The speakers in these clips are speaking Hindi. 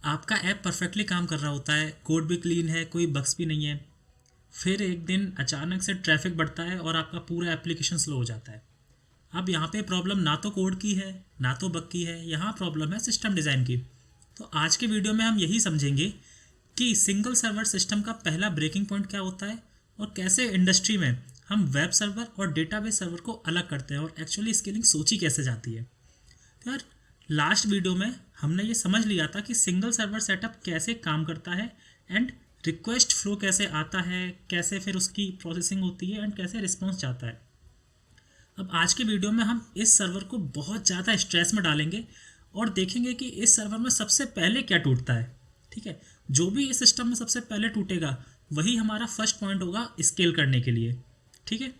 आपका ऐप परफेक्टली काम कर रहा होता है, कोड भी क्लीन है, कोई बग्स भी नहीं है। फिर एक दिन अचानक से ट्रैफिक बढ़ता है और आपका पूरा एप्लीकेशन स्लो हो जाता है। अब यहाँ पे प्रॉब्लम ना तो कोड की है ना तो बग की है, यहाँ प्रॉब्लम है सिस्टम डिज़ाइन की। तो आज के वीडियो में हम यही समझेंगे कि सिंगल सर्वर सिस्टम का पहला ब्रेकिंग पॉइंट क्या होता है और कैसे इंडस्ट्री में हम वेब सर्वर और डेटाबेस सर्वर को अलग करते हैं और एक्चुअली स्केलिंग सोची कैसे जाती है। तो यार, लास्ट वीडियो में हमने ये समझ लिया था कि सिंगल सर्वर सेटअप कैसे काम करता है एंड रिक्वेस्ट फ्लो कैसे आता है, कैसे फिर उसकी प्रोसेसिंग होती है एंड कैसे रिस्पॉन्स जाता है। अब आज के वीडियो में हम इस सर्वर को बहुत ज़्यादा स्ट्रेस में डालेंगे और देखेंगे कि इस सर्वर में सबसे पहले क्या टूटता है। ठीक है, जो भी इस सिस्टम में सबसे पहले टूटेगा वही हमारा फर्स्ट पॉइंट होगा स्केल करने के लिए। ठीक है,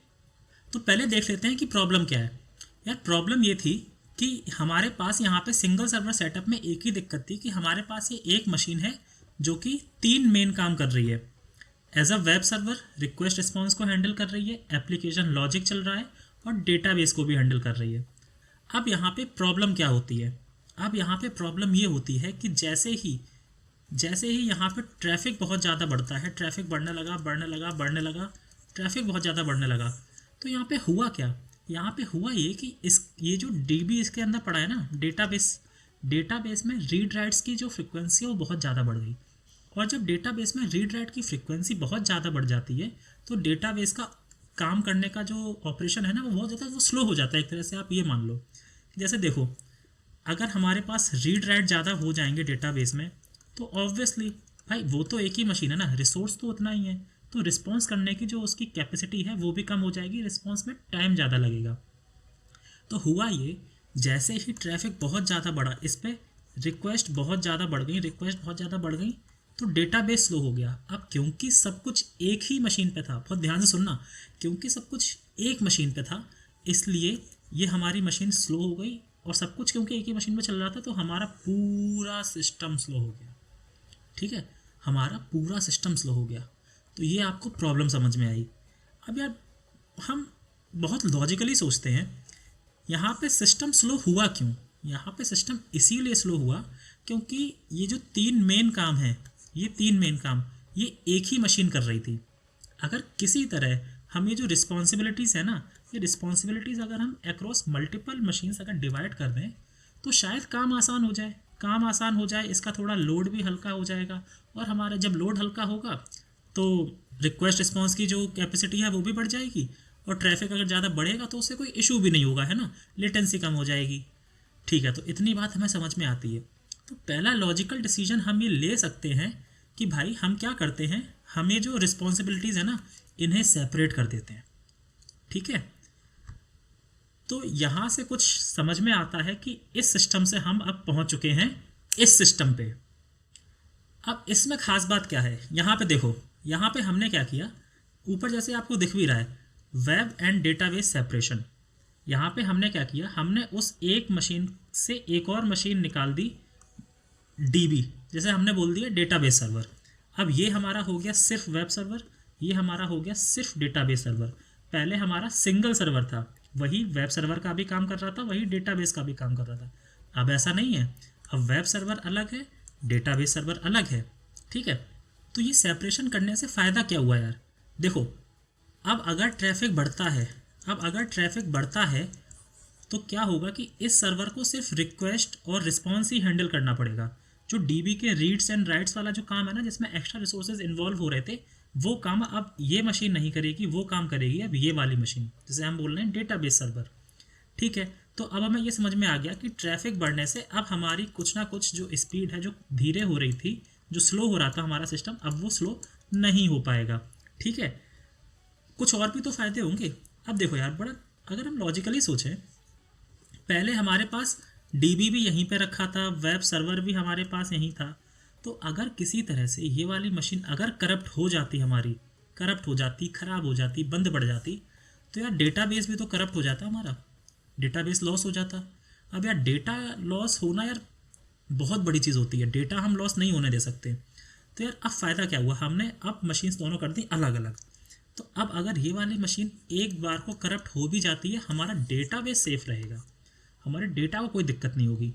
तो पहले देख लेते हैं कि प्रॉब्लम क्या है। यार, प्रॉब्लम ये थी कि हमारे पास यहाँ पे सिंगल सर्वर सेटअप में एक ही दिक्कत थी कि हमारे पास ये एक मशीन है जो कि 3 मेन काम कर रही है। As a web server request response को हैंडल कर रही है, एप्लीकेशन लॉजिक चल रहा है और डेटाबेस को भी हैंडल कर रही है। अब यहाँ पे प्रॉब्लम क्या होती है? अब यहाँ पे प्रॉब्लम ये होती है कि जैसे ही यहाँ पे ट्रैफिक बहुत ज़्यादा बढ़ता है, ट्रैफिक बढ़ने लगा, ट्रैफिक बहुत ज़्यादा बढ़ने लगा, तो यहाँ पे हुआ क्या? यहाँ पे हुआ ये कि ये जो डीबी इसके अंदर पड़ा है ना, डेटाबेस में रीड राइट्स की जो फ्रिक्वेंसी है वो बहुत ज़्यादा बढ़ गई। और जब डेटाबेस में रीड राइट की फ्रिक्वेंसी बहुत ज़्यादा बढ़ जाती है तो डेटाबेस का काम करने का जो ऑपरेशन है ना वो बहुत ज़्यादा वो स्लो हो जाता है। एक तरह से आप ये मान लो, जैसे देखो, अगर हमारे पास रीड राइट ज़्यादा हो जाएंगे डेटाबेस में तो ऑब्वियसली भाई वो तो एक ही मशीन है ना, रिसोर्स तो उतना ही है, तो रिस्पॉन्स करने की जो उसकी कैपेसिटी है वो भी कम हो जाएगी, रिस्पॉन्स में टाइम ज़्यादा लगेगा। तो हुआ ये, जैसे ही ट्रैफिक बहुत ज़्यादा बढ़ा, इस पर रिक्वेस्ट बहुत ज़्यादा बढ़ गई तो डेटाबेस स्लो हो गया। अब क्योंकि सब कुछ एक ही मशीन पे था, बहुत ध्यान से सुनना, क्योंकि सब कुछ एक मशीन पे था इसलिए ये हमारी मशीन स्लो हो गई। और सब कुछ क्योंकि एक ही मशीन पे चल रहा था तो हमारा पूरा सिस्टम स्लो हो गया। ठीक है, हमारा पूरा सिस्टम स्लो हो गया। तो ये आपको प्रॉब्लम समझ में आई। अब यार, हम बहुत लॉजिकली सोचते हैं, यहाँ पे सिस्टम स्लो हुआ क्यों? यहाँ पे सिस्टम इसीलिए स्लो हुआ क्योंकि ये जो 3 मेन काम हैं, ये एक ही मशीन कर रही थी। अगर किसी तरह हम ये जो रिस्पॉन्सिबिलिटीज़ है ना, ये रिस्पॉन्सिबिलिटीज़ अगर हम अक्रॉस मल्टीपल मशीन्स अगर डिवाइड कर दें तो शायद काम आसान हो जाए, इसका थोड़ा लोड भी हल्का हो जाएगा। और हमारा जब लोड हल्का होगा तो रिक्वेस्ट रिस्पॉन्स की जो कैपेसिटी है वो भी बढ़ जाएगी और ट्रैफिक अगर ज़्यादा बढ़ेगा तो उससे कोई इशू भी नहीं होगा, है ना, लेटेंसी कम हो जाएगी। ठीक है, तो इतनी बात हमें समझ में आती है। तो पहला लॉजिकल डिसीजन हम ये ले सकते हैं कि भाई हम क्या करते हैं, हमें जो रिस्पॉन्सिबिलिटीज़ है ना इन्हें सेपरेट कर देते हैं। ठीक है, तो यहाँ से कुछ समझ में आता है कि इस सिस्टम से हम अब पहुँच चुके हैं इस सिस्टम पे। अब इसमें खास बात क्या है, यहाँ पे देखो, यहाँ पे हमने क्या किया, ऊपर जैसे आपको दिख भी रहा है वेब एंड डेटाबेस सेपरेशन। यहाँ पे हमने क्या किया, हमने उस एक मशीन से एक और मशीन निकाल दी, डीबी, जैसे हमने बोल दिया डेटाबेस सर्वर। अब ये हमारा हो गया सिर्फ वेब सर्वर, ये हमारा हो गया सिर्फ डेटाबेस सर्वर। पहले हमारा सिंगल सर्वर था, वही वेब सर्वर का भी काम कर रहा था, वही डेटाबेस का भी काम कर रहा था। अब ऐसा नहीं है, अब वेब सर्वर अलग है, डेटाबेस सर्वर अलग है। ठीक है, तो ये सेपरेशन करने से फ़ायदा क्या हुआ यार? देखो, अब अगर ट्रैफिक बढ़ता है तो क्या होगा कि इस सर्वर को सिर्फ रिक्वेस्ट और रिस्पॉन्स ही हैंडल करना पड़ेगा। जो डीबी के रीड्स एंड राइट्स वाला जो काम है ना, जिसमें एक्स्ट्रा रिसोर्सेज इन्वॉल्व हो रहे थे, वो काम अब ये मशीन नहीं करेगी, वो काम करेगी अब ये वाली मशीन, जिसे हम बोल रहे हैं डेटाबेस सर्वर। ठीक है, तो अब हमें ये समझ में आ गया कि ट्रैफिक बढ़ने से अब हमारी कुछ ना कुछ जो स्पीड है, जो धीरे हो रही थी, जो स्लो हो रहा था हमारा सिस्टम, अब वो स्लो नहीं हो पाएगा। ठीक है, कुछ और भी तो फ़ायदे होंगे। अब देखो यार, बड़ा अगर हम लॉजिकली सोचें, पहले हमारे पास डीबी भी यहीं पे रखा था, वेब सर्वर भी हमारे पास यहीं था, तो अगर किसी तरह से ये वाली मशीन अगर करप्ट हो जाती, ख़राब हो जाती, बंद पड़ जाती, तो यार डेटाबेस भी तो करप्ट हो जाता, हमारा डेटाबेस लॉस हो जाता। अब यार, डेटा लॉस होना यार बहुत बड़ी चीज़ होती है, डेटा हम लॉस नहीं होने दे सकते। तो यार, अब फ़ायदा क्या हुआ, हमने अब मशीन्स दोनों कर दी अलग अलग। तो अब अगर ये वाली मशीन एक बार को करप्ट हो भी जाती है, हमारा डेटाबेस सेफ रहेगा, हमारे डेटा को कोई दिक्कत नहीं होगी।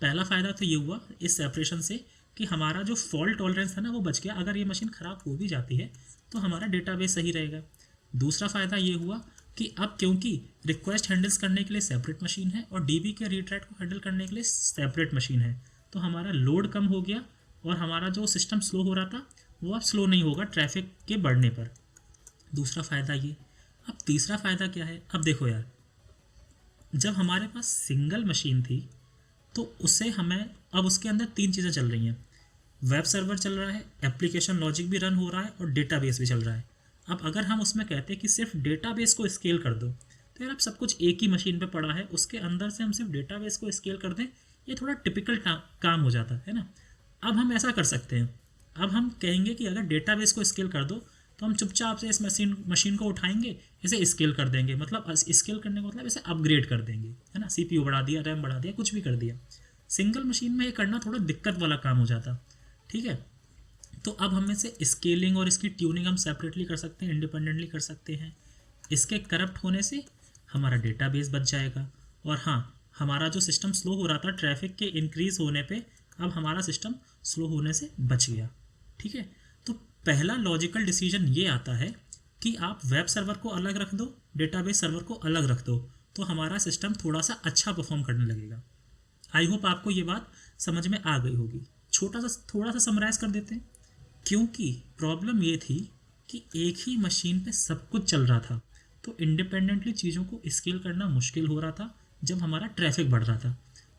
पहला फ़ायदा तो ये हुआ इस सेपरेशन से कि हमारा जो फॉल्ट टॉलरेंस था ना वो बच गया, अगर ये मशीन ख़राब हो भी जाती है तो हमारा डेटाबेस सही रहेगा। दूसरा फ़ायदा ये हुआ कि अब क्योंकि रिक्वेस्ट हैंडल्स करने के लिए सेपरेट मशीन है और डीबी के रीट्राइट को हैंडल करने के लिए सेपरेट मशीन है, तो हमारा लोड कम हो गया और हमारा जो सिस्टम स्लो हो रहा था वो अब स्लो नहीं होगा ट्रैफिक के बढ़ने पर। दूसरा फ़ायदा ये। अब तीसरा फ़ायदा क्या है, अब देखो यार, जब हमारे पास सिंगल मशीन थी तो उससे हमें अब उसके अंदर 3 चीज़ें चल रही हैं। वेब सर्वर चल रहा है, एप्लीकेशन लॉजिक भी रन हो रहा है और डेटाबेस भी चल रहा है। अब अगर हम उसमें कहते हैं कि सिर्फ डेटाबेस को स्केल कर दो, तो यार अब सब कुछ एक ही मशीन पे पड़ा है, उसके अंदर से हम सिर्फ डेटाबेस को स्केल कर दें, ये थोड़ा टिपिकल काम हो जाता है ना। अब हम ऐसा कर सकते हैं, अब हम कहेंगे कि अगर डेटाबेस को स्केल कर दो तो हम चुपचाप से इस मशीन को उठाएंगे, इसे स्केल कर देंगे, मतलब स्केल करने का मतलब इसे अपग्रेड कर देंगे, है ना। सीपीयू बढ़ा दिया, रैम बढ़ा दिया, कुछ भी कर दिया। सिंगल मशीन में ये करना थोड़ा दिक्कत वाला काम हो जाता, ठीक है। तो अब हम इसे स्केलिंग और इसकी ट्यूनिंग हम सेपरेटली कर सकते हैं, इंडिपेंडेंटली कर सकते हैं। इसके करप्ट होने से हमारा डेटाबेस बच जाएगा और हाँ, हमारा जो सिस्टम स्लो हो रहा था ट्रैफिक के इंक्रीज़ होने पे, अब हमारा सिस्टम स्लो होने से बच गया, ठीक है। तो पहला लॉजिकल डिसीजन ये आता है कि आप वेब सर्वर को अलग रख दो, डेटाबेस सर्वर को अलग रख दो, तो हमारा सिस्टम थोड़ा सा अच्छा परफॉर्म करने लगेगा। आई होप आपको ये बात समझ में आ गई होगी। थोड़ा सा समराइज कर देते हैं। क्योंकि प्रॉब्लम ये थी कि एक ही मशीन पे सब कुछ चल रहा था, तो इंडिपेंडेंटली चीज़ों को स्केल करना मुश्किल हो रहा था जब हमारा ट्रैफिक बढ़ रहा था।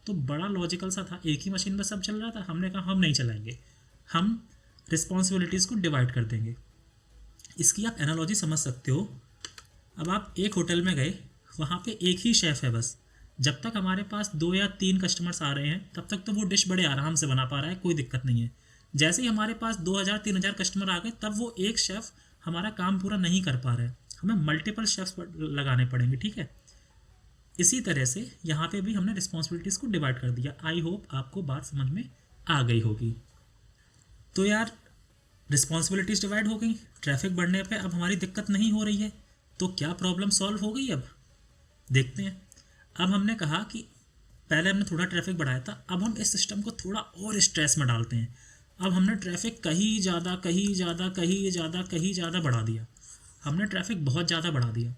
तो बड़ा लॉजिकल सा था, एक ही मशीन पे सब चल रहा था, हमने कहा हम नहीं चलाएंगे, हम रिस्पॉन्सिबिलिटीज़ को डिवाइड कर देंगे। इसकी आप एनालॉजी समझ सकते हो। अब आप एक होटल में गए, वहाँ पे एक ही शेफ़ है बस, जब तक हमारे पास 2 या 3 कस्टमर्स आ रहे हैं तब तक तो वो डिश बड़े आराम से बना पा रहा है, कोई दिक्कत नहीं है। जैसे ही हमारे पास 2000-3000 कस्टमर आ गए तब वो एक शेफ़ हमारा काम पूरा नहीं कर पा रहा है, हमें मल्टीपल शेफ्स लगाने पड़ेंगे, ठीक है। इसी तरह से यहाँ पे भी हमने रिस्पॉन्सिबिलिटीज़ को डिवाइड कर दिया। आई होप आपको बात समझ में आ गई होगी। तो यार रिस्पॉन्सिबिलिटीज़ डिवाइड हो गई, ट्रैफिक बढ़ने पे अब हमारी दिक्कत नहीं हो रही है, तो क्या प्रॉब्लम सॉल्व हो गई? अब देखते हैं। अब हमने कहा कि पहले हमने थोड़ा ट्रैफिक बढ़ाया था, अब हम इस सिस्टम को थोड़ा और स्ट्रेस में डालते हैं। अब हमने ट्रैफिक कहीं ज़्यादा बढ़ा दिया, हमने ट्रैफिक बहुत ज़्यादा बढ़ा दिया।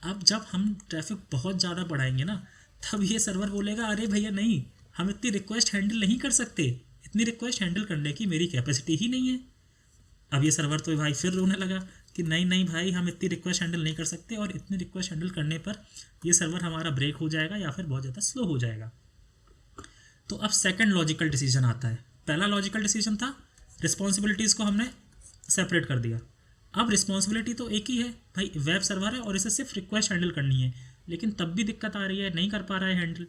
अब जब हम ट्रैफिक बहुत ज़्यादा बढ़ाएंगे ना, तब ये सर्वर बोलेगा अरे भैया नहीं, हम इतनी रिक्वेस्ट हैंडल नहीं कर सकते, इतनी रिक्वेस्ट हैंडल करने की मेरी कैपेसिटी ही नहीं है। अब ये सर्वर तो भाई फिर रोने लगा कि नहीं भाई, हम इतनी रिक्वेस्ट हैंडल नहीं कर सकते और इतनी रिक्वेस्ट हैंडल करने पर ये सर्वर हमारा ब्रेक हो जाएगा या फिर बहुत ज़्यादा स्लो हो जाएगा। तो अब सेकंड लॉजिकल डिसीजन आता है। पहला लॉजिकल डिसीजन था रिस्पॉन्सिबिलिटीज़ को हमने सेपरेट कर दिया। अब रिस्पॉन्सिबिलिटी तो एक ही है भाई, वेब सर्वर है और इसे सिर्फ रिक्वेस्ट हैंडल करनी है, लेकिन तब भी दिक्कत आ रही है, नहीं कर पा रहा है हैंडल।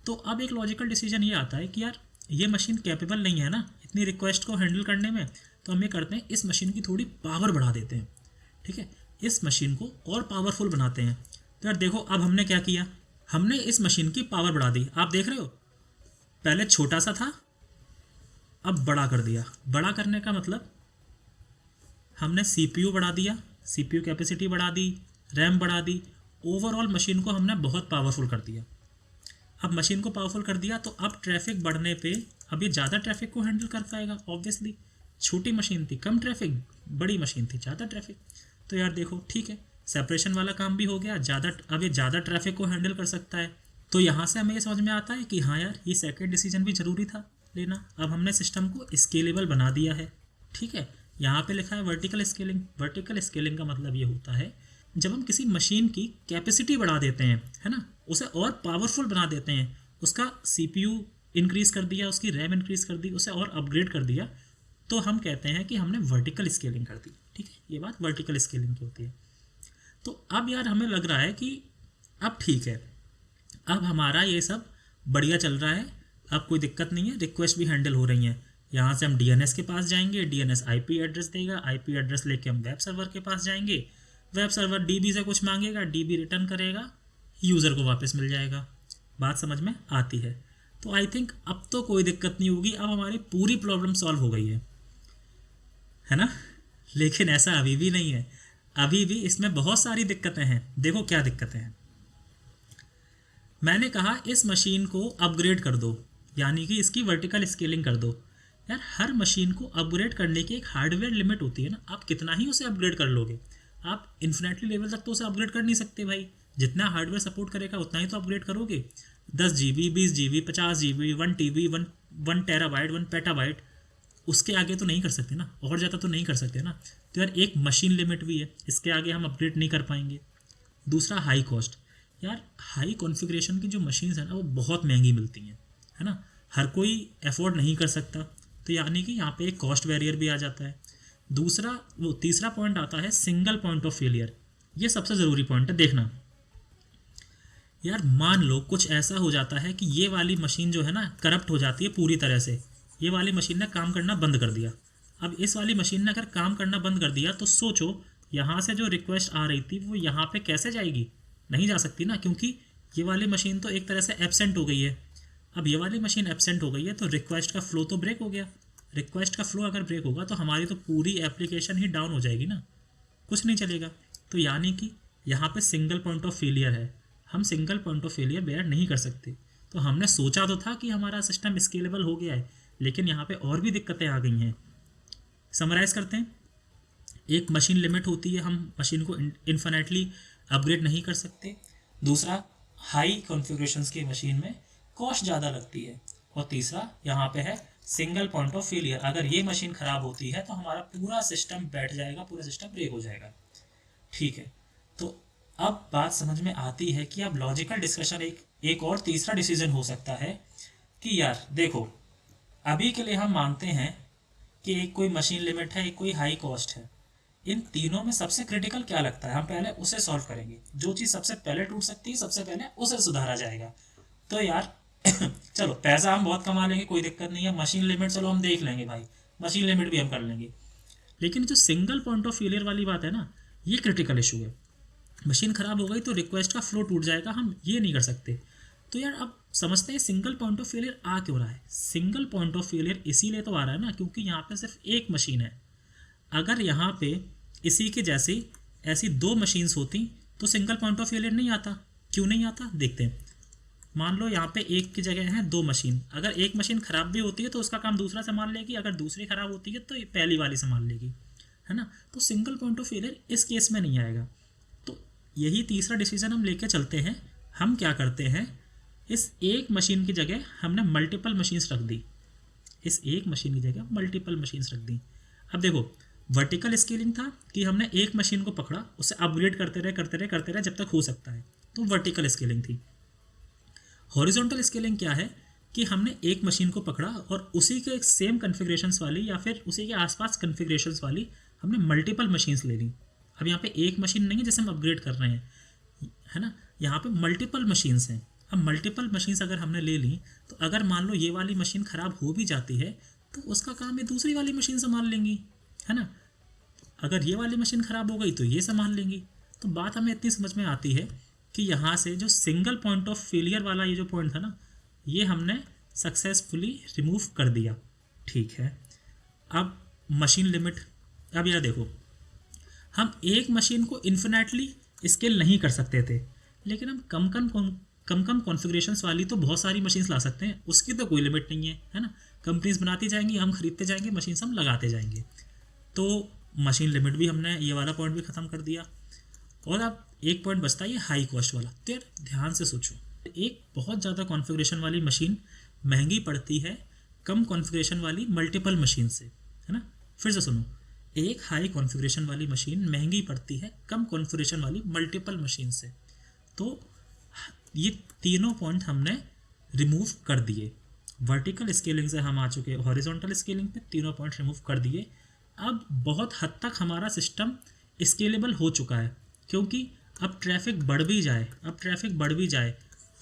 तो अब एक लॉजिकल डिसीजन ये आता है कि यार ये मशीन कैपेबल नहीं है ना इतनी रिक्वेस्ट को हैंडल करने में, तो हम ये करते हैं इस मशीन की थोड़ी पावर बढ़ा देते हैं, ठीक है, इस मशीन को और पावरफुल बनाते हैं। तो यार देखो अब हमने क्या किया, हमने इस मशीन की पावर बढ़ा दी। आप देख रहे हो, पहले छोटा सा था अब बड़ा कर दिया। बड़ा करने का मतलब हमने सीपीयू बढ़ा दिया, सीपीयू कैपेसिटी बढ़ा दी, रैम बढ़ा दी, ओवरऑल मशीन को हमने बहुत पावरफुल कर दिया। अब मशीन को पावरफुल कर दिया तो अब ट्रैफिक बढ़ने पे अब ये ज़्यादा ट्रैफिक को हैंडल कर पाएगा ऑब्वियसली। छोटी मशीन थी कम ट्रैफिक, बड़ी मशीन थी ज़्यादा ट्रैफिक। तो यार देखो ठीक है, सेपरेशन वाला काम भी हो गया, अब ये ज़्यादा ट्रैफिक को हैंडल कर सकता है। तो यहाँ से हमें ये समझ में आता है कि हाँ यार ये सेकंड डिसीजन भी ज़रूरी था लेना। अब हमने सिस्टम को स्केलेबल बना दिया है, ठीक है। यहाँ पे लिखा है वर्टिकल स्केलिंग। वर्टिकल स्केलिंग का मतलब ये होता है जब हम किसी मशीन की कैपेसिटी बढ़ा देते हैं, है ना, उसे और पावरफुल बना देते हैं, उसका सीपीयू इंक्रीज़ कर दिया, उसकी रैम इंक्रीज़ कर दी, उसे और अपग्रेड कर दिया, तो हम कहते हैं कि हमने वर्टिकल स्केलिंग कर दी, ठीक है। ये बात वर्टिकल स्केलिंग की होती है। तो अब यार हमें लग रहा है कि अब ठीक है, अब हमारा ये सब बढ़िया चल रहा है, अब कोई दिक्कत नहीं है, रिक्वेस्ट भी हैंडल हो रही हैं। यहाँ से हम डीएनएस के पास जाएंगे, डीएनएस आईपी एड्रेस देगा, आईपी एड्रेस लेके हम वेब सर्वर के पास जाएंगे, वेब सर्वर डीबी से कुछ मांगेगा, डीबी रिटर्न करेगा, यूज़र को वापस मिल जाएगा। बात समझ में आती है? तो आई थिंक अब तो कोई दिक्कत नहीं होगी, अब हमारी पूरी प्रॉब्लम सॉल्व हो गई है ना। लेकिन ऐसा अभी भी नहीं है, अभी भी इसमें बहुत सारी दिक्कतें हैं। देखो क्या दिक्कतें हैं। मैंने कहा इस मशीन को अपग्रेड कर दो, यानी कि इसकी वर्टिकल स्केलिंग कर दो। यार हर मशीन को अपग्रेड करने की एक हार्डवेयर लिमिट होती है ना, आप कितना ही उसे अपग्रेड कर लोगे, आप इन्फिनेटली लेवल तक तो उसे अपग्रेड कर नहीं सकते भाई, जितना हार्डवेयर सपोर्ट करेगा उतना ही तो अपग्रेड करोगे। 10 GB, 20 GB, 50 GB, 1 TB, 1 TB, 1 PB, उसके आगे तो नहीं कर सकते ना, और ज़्यादा तो नहीं कर सकते ना। तो यार एक मशीन लिमिट भी है, इसके आगे हम अपग्रेड नहीं कर पाएंगे। दूसरा हाई कॉस्ट, यार हाई कॉन्फ़िगरेशन की जो मशीन्स हैं ना वो बहुत महंगी मिलती हैं, है ना, हर कोई अफोर्ड नहीं कर सकता, तो यानी कि यहाँ पे एक कॉस्ट बैरियर भी आ जाता है। दूसरा वो तीसरा पॉइंट आता है सिंगल पॉइंट ऑफ फेलियर, ये सबसे ज़रूरी पॉइंट है देखना। यार मान लो कुछ ऐसा हो जाता है कि ये वाली मशीन जो है ना करप्ट हो जाती है पूरी तरह से, ये वाली मशीन ने काम करना बंद कर दिया। अब इस वाली मशीन ने अगर काम करना बंद कर दिया तो सोचो यहाँ से जो रिक्वेस्ट आ रही थी वो यहाँ पे कैसे जाएगी, नहीं जा सकती ना, क्योंकि ये वाली मशीन तो एक तरह से एब्सेंट हो गई है। अब ये वाली मशीन एब्सेंट हो गई है तो रिक्वेस्ट का फ्लो तो ब्रेक हो गया, रिक्वेस्ट का फ्लो अगर ब्रेक होगा तो हमारी तो पूरी एप्लीकेशन ही डाउन हो जाएगी ना, कुछ नहीं चलेगा। तो यानी कि यहाँ पे सिंगल पॉइंट ऑफ फेलियर है, हम single point of failure bear नहीं कर सकते। तो हमने सोचा तो था कि हमारा सिस्टम स्केलेबल हो गया है, लेकिन यहाँ पे और भी दिक्कतें आ गई हैं। समराइज़ करते हैं, एक मशीन लिमिट होती है, हम मशीन को इन्फिनेटली अपग्रेड नहीं कर सकते। दूसरा हाई कॉन्फ़िगरेशंस की मशीन में कॉस्ट ज़्यादा लगती है। और तीसरा यहाँ पे है सिंगल पॉइंट ऑफ फेलियर, अगर ये मशीन ख़राब होती है तो हमारा पूरा सिस्टम बैठ जाएगा, पूरा सिस्टम ब्रेक हो जाएगा। ठीक है, तो अब बात समझ में आती है कि अब लॉजिकल डिस्कशन एक और तीसरा डिसीजन हो सकता है कि यार देखो अभी के लिए हम मानते हैं कि एक कोई मशीन लिमिट है, एक कोई हाई कॉस्ट है, इन तीनों में सबसे क्रिटिकल क्या लगता है, हम पहले उसे सॉल्व करेंगे। जो चीज़ सबसे पहले टूट सकती है सबसे पहले उसे सुधारा जाएगा। तो यार चलो पैसा हम बहुत कमा लेंगे, कोई दिक्कत नहीं है, मशीन लिमिट चलो हम देख लेंगे भाई, मशीन लिमिट भी हम कर लेंगे। लेकिन जो सिंगल पॉइंट ऑफ फेलियर वाली बात है ना, ये क्रिटिकल इशू है। मशीन ख़राब हो गई तो रिक्वेस्ट का फ्लो टूट जाएगा, हम ये नहीं कर सकते। तो यार अब समझते हैं सिंगल पॉइंट ऑफ फेलियर आ क्यों रहा है। सिंगल पॉइंट ऑफ फेलियर इसीलिए तो आ रहा है ना क्योंकि यहाँ पे सिर्फ एक मशीन है। अगर यहाँ पे इसी के जैसी ऐसी दो मशीन्स होती तो सिंगल पॉइंट ऑफ फेलियर नहीं आता। क्यों नहीं आता देखते हैं। मान लो यहाँ पे एक की जगह है दो मशीन, अगर एक मशीन ख़राब भी होती है तो उसका काम दूसरा संभाल लेगी, अगर दूसरी ख़राब होती है तो ये पहली वाली संभाल लेगी, है ना। तो सिंगल पॉइंट ऑफ फेलियर इस केस में नहीं आएगा। तो यही तीसरा डिसीजन हम लेके चलते हैं। हम क्या करते हैं, इस एक मशीन की जगह हमने मल्टीपल मशीन्स रख दी, इस एक मशीन की जगह मल्टीपल मशीन्स रख दी। अब देखो वर्टिकल स्केलिंग था कि हमने एक मशीन को पकड़ा, उसे अपग्रेड करते रहे जब तक हो सकता है, तो वर्टिकल स्केलिंग थी। हॉरिजॉन्टल स्केलिंग क्या है कि हमने एक मशीन को पकड़ा और उसी के सेम कन्फिग्रेशंस वाली या फिर उसी के आसपास कन्फिग्रेशंस वाली हमने मल्टीपल मशीन्स ले ली। अब यहाँ पे एक मशीन नहीं है जैसे हम अपग्रेड कर रहे हैं, है ना, यहाँ पे मल्टीपल मशीन्स हैं। अब मल्टीपल मशीन्स अगर हमने ले ली तो अगर मान लो ये वाली मशीन ख़राब हो भी जाती है तो उसका काम ये दूसरी वाली मशीन संभाल लेंगी, है ना। अगर ये वाली मशीन ख़राब हो गई तो ये संभाल लेंगी। तो बात हमें इतनी समझ में आती है कि यहाँ से जो सिंगल पॉइंट ऑफ फेलियर वाला ये जो पॉइंट था ना, ये हमने सक्सेसफुली रिमूव कर दिया। ठीक है, अब मशीन लिमिट। अब यार देखो हम एक मशीन को इन्फिनेटली स्केल नहीं कर सकते थे, लेकिन हम कम कॉन्फ़िगरेशंस वाली तो बहुत सारी मशीन्स ला सकते हैं, उसकी तो कोई लिमिट नहीं है ना। कंपनीज बनाती जाएंगी, हम खरीदते जाएंगे, मशीन्स हम लगाते जाएंगे। तो मशीन लिमिट भी हमने ये वाला पॉइंट भी ख़त्म कर दिया। और अब एक पॉइंट बचता है ये हाई कॉस्ट वाला। तो यार ध्यान से सोचो, एक बहुत ज़्यादा कॉन्फ़िगरेशन वाली मशीन महंगी पड़ती है कम कॉन्फ़िगरेशन वाली मल्टीपल मशीन से, है ना। फिर से सुनो, एक हाई कॉन्फ़िगरेशन वाली मशीन महंगी पड़ती है कम कॉन्फ़िगरेशन वाली मल्टीपल मशीन से। तो ये तीनों पॉइंट हमने रिमूव कर दिए। वर्टिकल स्केलिंग से हम आ चुके, हॉरिजॉन्टल स्केलिंग पे तीनों पॉइंट रिमूव कर दिए। अब बहुत हद तक हमारा सिस्टम स्केलेबल हो चुका है, क्योंकि अब ट्रैफिक बढ़ भी जाए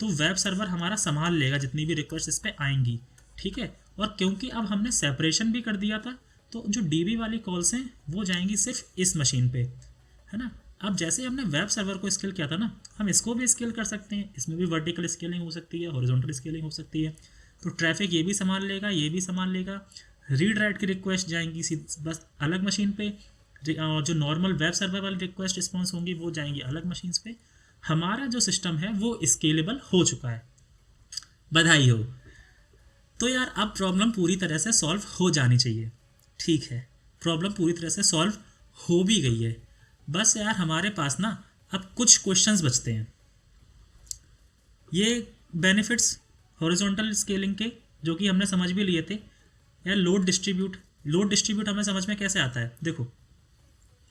तो वेब सर्वर हमारा संभाल लेगा जितनी भी रिक्वेस्ट इस पर आएंगी। ठीक है, और क्योंकि अब हमने सेपरेशन भी कर दिया था तो जो डीबी वाली कॉल्स हैं वो जाएंगी सिर्फ इस मशीन पे, है ना। अब जैसे हमने वेब सर्वर को स्केल किया था ना, हम इसको भी स्केल कर सकते हैं। इसमें भी वर्टिकल स्केलिंग हो सकती है, हॉरिजॉन्टल स्केलिंग हो सकती है। तो ट्रैफिक ये भी संभाल लेगा, ये भी संभाल लेगा। रीड राइट की रिक्वेस्ट जाएंगी बस अलग मशीन पे, जो नॉर्मल वेब सर्वर वाली रिक्वेस्ट रिस्पॉन्स होंगी वो जाएंगी अलग मशीन्स पे। हमारा जो सिस्टम है वो स्केलेबल हो चुका है, बधाई हो। तो यार अब प्रॉब्लम पूरी तरह से सॉल्व हो जानी चाहिए। ठीक है, प्रॉब्लम पूरी तरह से सॉल्व हो भी गई है। बस यार हमारे पास ना अब कुछ क्वेश्चंस बचते हैं। ये बेनिफिट्स हॉरिजॉन्टल स्केलिंग के जो कि हमने समझ भी लिए थे। यार लोड डिस्ट्रीब्यूट हमें समझ में कैसे आता है, देखो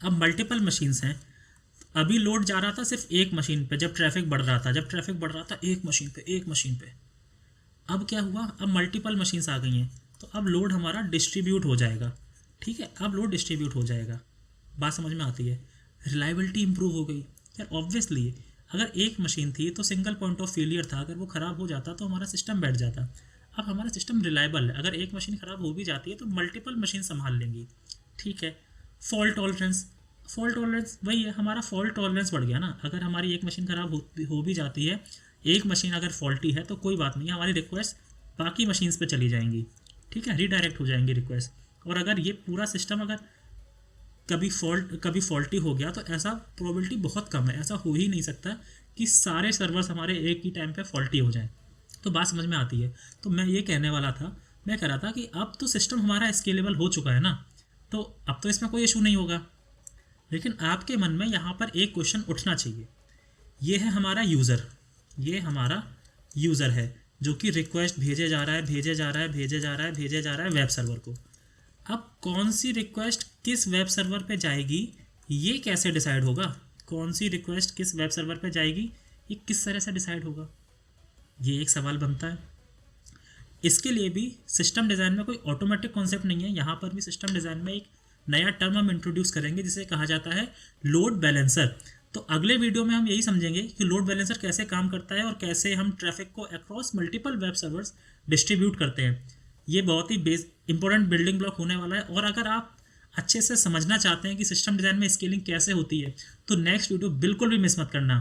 अब मल्टीपल मशीन्स हैं। अभी लोड जा रहा था सिर्फ एक मशीन पे, जब ट्रैफिक बढ़ रहा था एक मशीन पे। अब क्या हुआ, अब मल्टीपल मशीन्स आ गई हैं, तो अब लोड हमारा डिस्ट्रीब्यूट हो जाएगा। ठीक है, अब लोड डिस्ट्रीब्यूट हो जाएगा, बात समझ में आती है। रिलायबिलिटी इंप्रूव हो गई यार, ऑब्वियसली अगर एक मशीन थी तो सिंगल पॉइंट ऑफ फेलियर था, अगर वो ख़राब हो जाता तो हमारा सिस्टम बैठ जाता। अब हमारा सिस्टम रिलायबल है, अगर एक मशीन ख़राब हो भी जाती है तो मल्टीपल मशीन संभाल लेंगी। ठीक है, फॉल्ट टॉलरेंस वही है, हमारा फॉल्ट टॉलरेंस बढ़ गया ना। अगर हमारी एक मशीन ख़राब हो भी जाती है, एक मशीन अगर फॉल्टी है तो कोई बात नहीं, हमारी रिक्वेस्ट बाकी मशीन्स पे चली जाएंगी। ठीक है, रीडायरेक्ट हो जाएंगी रिक्वेस्ट। और अगर ये पूरा सिस्टम अगर कभी फॉल्टी हो गया तो ऐसा प्रोबेबिलिटी बहुत कम है, ऐसा हो ही नहीं सकता कि सारे सर्वर्स हमारे एक ही टाइम पे फॉल्टी हो जाएं। तो बात समझ में आती है। तो मैं ये कहने वाला था, मैं कह रहा था कि अब तो सिस्टम हमारा स्केलेबल हो चुका है ना, तो अब तो इसमें कोई इशू नहीं होगा। लेकिन आपके मन में यहाँ पर एक क्वेश्चन उठना चाहिए। ये है हमारा यूज़र है जो कि रिक्वेस्ट भेजे जा रहा है वेब सर्वर को। अब कौन सी रिक्वेस्ट किस वेब सर्वर पे जाएगी ये कैसे डिसाइड होगा, कौन सी रिक्वेस्ट किस वेब सर्वर पे जाएगी ये किस तरह से डिसाइड होगा, ये एक सवाल बनता है। इसके लिए भी सिस्टम डिज़ाइन में कोई ऑटोमेटिक कॉन्सेप्ट नहीं है। यहाँ पर भी सिस्टम डिज़ाइन में एक नया टर्म हम इंट्रोड्यूस करेंगे जिसे कहा जाता है लोड बैलेंसर। तो अगले वीडियो में हम यही समझेंगे कि लोड बैलेंसर कैसे काम करता है और कैसे हम ट्रैफिक को across multiple web servers distribute करते हैं। ये बहुत ही इंपॉर्टेंट बिल्डिंग ब्लॉक होने वाला है। और अगर आप अच्छे से समझना चाहते हैं कि सिस्टम डिज़ाइन में स्केलिंग कैसे होती है तो नेक्स्ट वीडियो बिल्कुल भी मिस मत करना।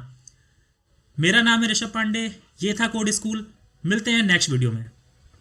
मेरा नाम है ऋषभ पांडे, ये था कोड स्कूल। मिलते हैं नेक्स्ट वीडियो में।